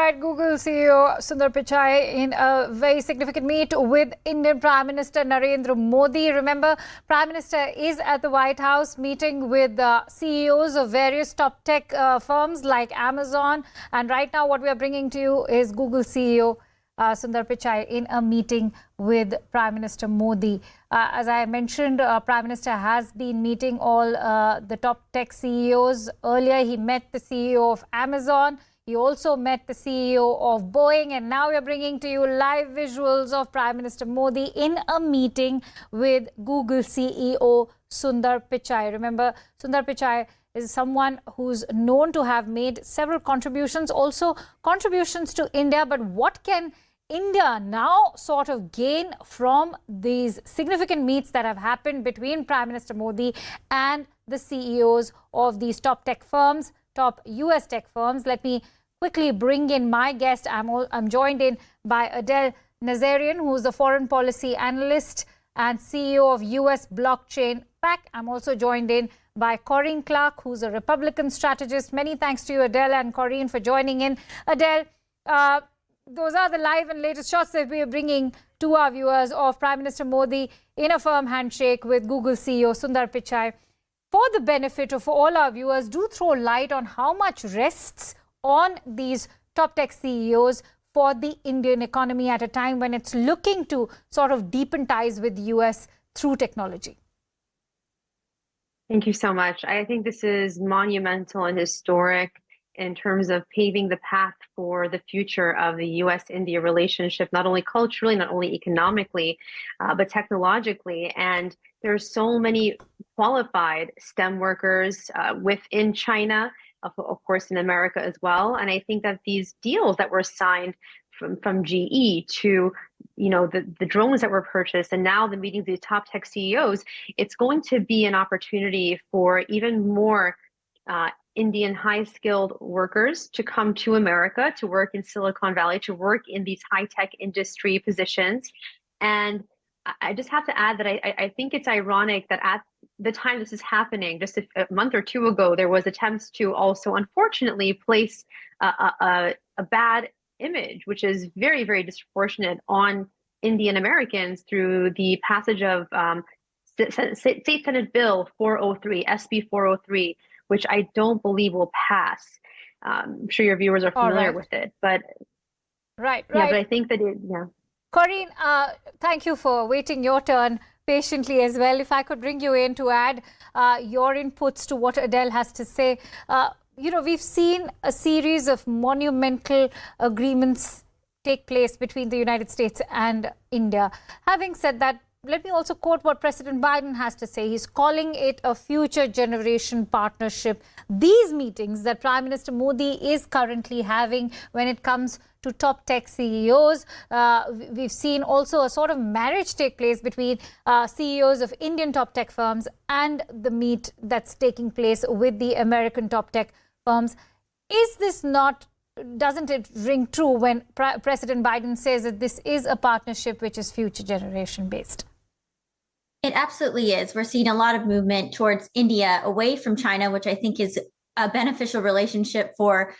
right, Google CEO Sundar Pichai in a very significant meet with Indian Prime Minister Narendra Modi. Remember, Prime Minister is at the White House meeting with CEOs of various top tech firms like Amazon. And right now, what we are bringing to you is Google CEO Sundar Pichai in a meeting with Prime Minister Modi. As I mentioned, Prime Minister has been meeting all the top tech CEOs. Earlier, he met the CEO of Amazon. He also met the CEO of Boeing, and now we are bringing to you live visuals of Prime Minister Modi in a meeting with Google CEO Sundar Pichai. Remember, Sundar Pichai is someone who's known to have made several contributions, also contributions to India. But what can India now sort of gain from these significant meets that have happened between Prime Minister Modi and the CEOs of these top tech firms, top US tech firms? Let me quickly bring in my guest. I'm joined in by Adel Nazarian, who's the foreign policy analyst and CEO of US blockchain PAC. I'm also joined in by Corinne Clark, who's a Republican strategist. Many thanks to you, Adele and Corinne, for joining in. Adele, those are the live and latest shots that we are bringing to our viewers of Prime Minister Modi in a firm handshake with Google CEO Sundar Pichai. For the benefit of all our viewers, do throw light on how much rests on these top tech CEOs for the Indian economy at a time when it's looking to sort of deepen ties with the US through technology. Thank you so much. I think this is monumental and historic in terms of paving the path for the future of the US-India relationship, not only culturally, not only economically, but technologically. And there are so many qualified STEM workers within China, of course, in America as well. And I think that these deals that were signed from GE to the drones that were purchased, and now the meetings of the top tech CEOs, it's going to be an opportunity for even more Indian high-skilled workers to come to America, to work in Silicon Valley, to work in these high-tech industry positions. And I just have to add that I think it's ironic that at the time this is happening, just a month or two ago, there was attempts to also, unfortunately, place a bad image, which is very, very disproportionate on Indian Americans through the passage of State Senate Bill 403, SB 403, which I don't believe will pass. I'm sure your viewers are familiar with it, but right. Yeah, but I think that Corinne, thank you for waiting your turn patiently as well. If I could bring you in to add your inputs to what Adele has to say. We've seen a series of monumental agreements take place between the United States and India. Having said that, let me also quote what President Biden has to say. He's calling it a future generation partnership. These meetings that Prime Minister Modi is currently having when it comes to top tech CEOs, we've seen also a sort of marriage take place between CEOs of Indian top tech firms and the meet that's taking place with the American top tech firms. Is this not, doesn't it ring true when President Biden says that this is a partnership which is future generation based? It absolutely is. We're seeing a lot of movement towards India away from China, which I think is a beneficial relationship for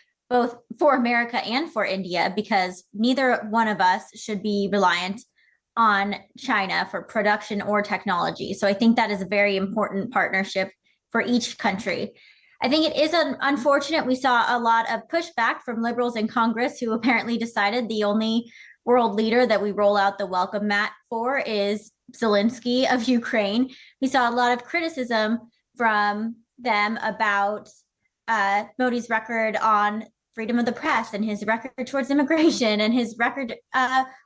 America and for India, because neither one of us should be reliant on China for production or technology. So I think that is a very important partnership for each country. I think it is unfortunate. We saw a lot of pushback from liberals in Congress who apparently decided the only world leader that we roll out the welcome mat for is Zelensky of Ukraine. We saw a lot of criticism from them about Modi's record on freedom of the press and his record towards immigration and his record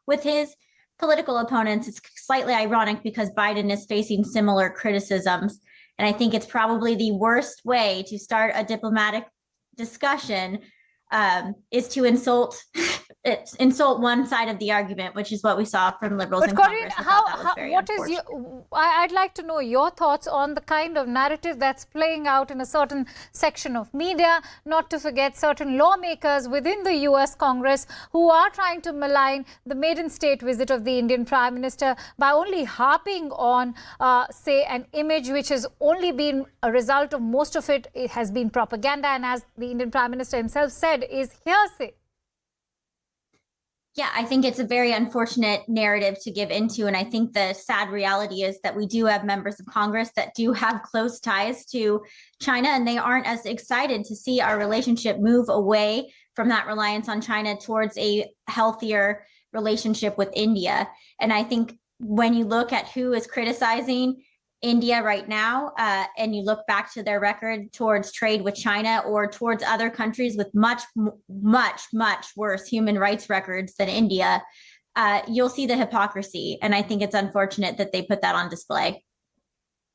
with his political opponents. It's slightly ironic because Biden is facing similar criticisms. And I think it's probably the worst way to start a diplomatic discussion is to insult one side of the argument, which is what we saw from liberals in Congress. I'd like to know your thoughts on the kind of narrative that's playing out in a certain section of media, not to forget certain lawmakers within the US Congress who are trying to malign the maiden state visit of the Indian Prime Minister by only harping on, say, an image which has only been a result of most of it has been propaganda, and as the Indian Prime Minister himself said, is hearsay. Yeah, I think it's a very unfortunate narrative to give into. And I think the sad reality is that we do have members of Congress that do have close ties to China, and they aren't as excited to see our relationship move away from that reliance on China towards a healthier relationship with India. And I think when you look at who is criticizing India right now, and you look back to their record towards trade with China or towards other countries with much worse human rights records than India, you'll see the hypocrisy. And I think it's unfortunate that they put that on display.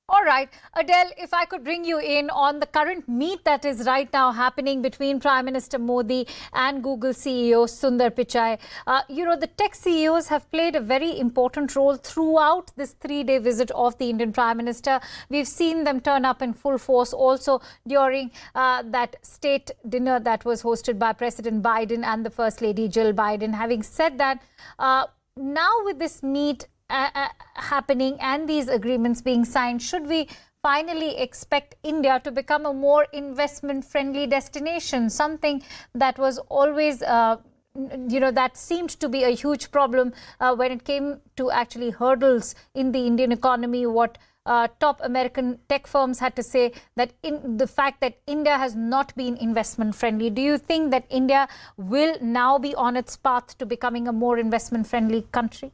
All right, Adele, if I could bring you in on the current meet that is right now happening between Prime Minister Modi and Google CEO Sundar Pichai. The tech CEOs have played a very important role throughout this three-day visit of the Indian Prime Minister. We've seen them turn up in full force also during that state dinner that was hosted by President Biden and the First Lady Jill Biden. Having said that, now with this meet happening and these agreements being signed, should we finally expect India to become a more investment-friendly destination, something that was always, that seemed to be a huge problem when it came to actually hurdles in the Indian economy? What top American tech firms had to say that in the fact that India has not been investment-friendly. Do you think that India will now be on its path to becoming a more investment-friendly country?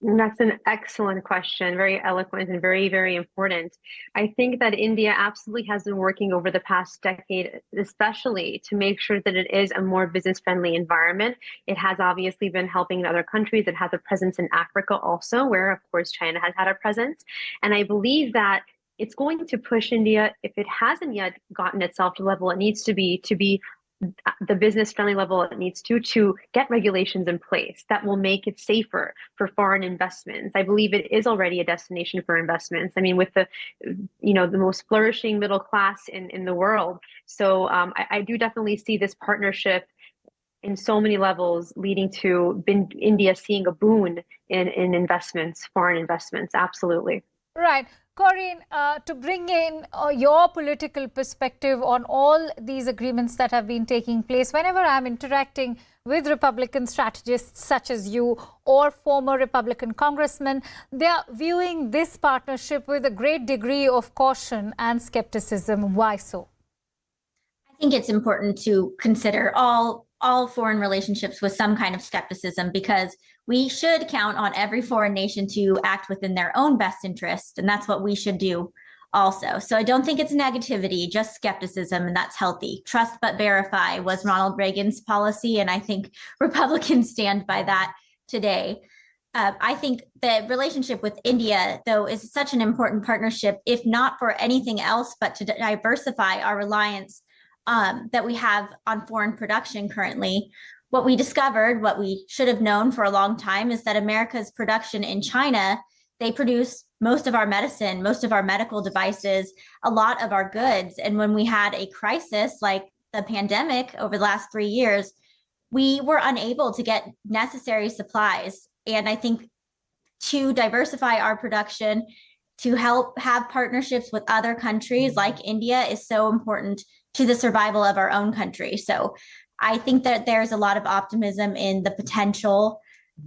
That's an excellent question, very eloquent and very, very important. I think that India absolutely has been working over the past decade, especially to make sure that it is a more business-friendly environment. It has obviously been helping in other countries. It has a presence in Africa also, where, of course, China has had a presence. And I believe that it's going to push India, if it hasn't yet gotten itself to the level it needs to be the business-friendly level it needs to get regulations in place that will make it safer for foreign investments. I believe it is already a destination for investments. I mean, with the most flourishing middle class in the world. So I do definitely see this partnership in so many levels leading to India seeing a boon in investments, foreign investments. Absolutely. Right. Corinne, to bring in your political perspective on all these agreements that have been taking place, whenever I'm interacting with Republican strategists such as you or former Republican congressmen, they are viewing this partnership with a great degree of caution and skepticism. Why so? I think it's important to consider all foreign relationships with some kind of skepticism, because we should count on every foreign nation to act within their own best interest. And that's what we should do also. So I don't think it's negativity, just skepticism, and that's healthy. Trust but verify was Ronald Reagan's policy, and I think Republicans stand by that today. I think the relationship with India, though, is such an important partnership, if not for anything else, but to diversify our reliance that we have on foreign production currently. What we discovered, what we should have known for a long time, is that America's production in China, they produce most of our medicine, most of our medical devices, a lot of our goods. And when we had a crisis like the pandemic over the last 3 years, we were unable to get necessary supplies. And I think to diversify our production, to help have partnerships with other countries like India is so important to the survival of our own country. So I think that there's a lot of optimism in the potential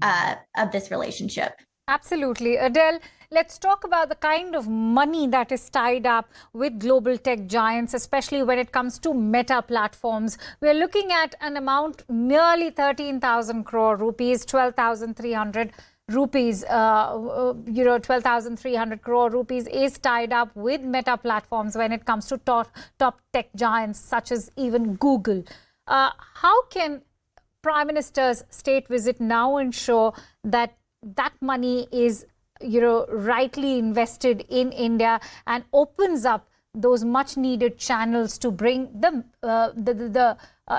of this relationship. Absolutely. Adele, let's talk about the kind of money that is tied up with global tech giants, especially when it comes to meta platforms. We're looking at an amount nearly 13,000 crore rupees, 12,300 rupees, 12,300 crore rupees is tied up with meta platforms when it comes to top tech giants such as even Google. How can Prime Minister's state visit now ensure that that money is, rightly invested in India and opens up those much needed channels to bring the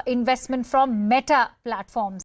investment from meta platforms?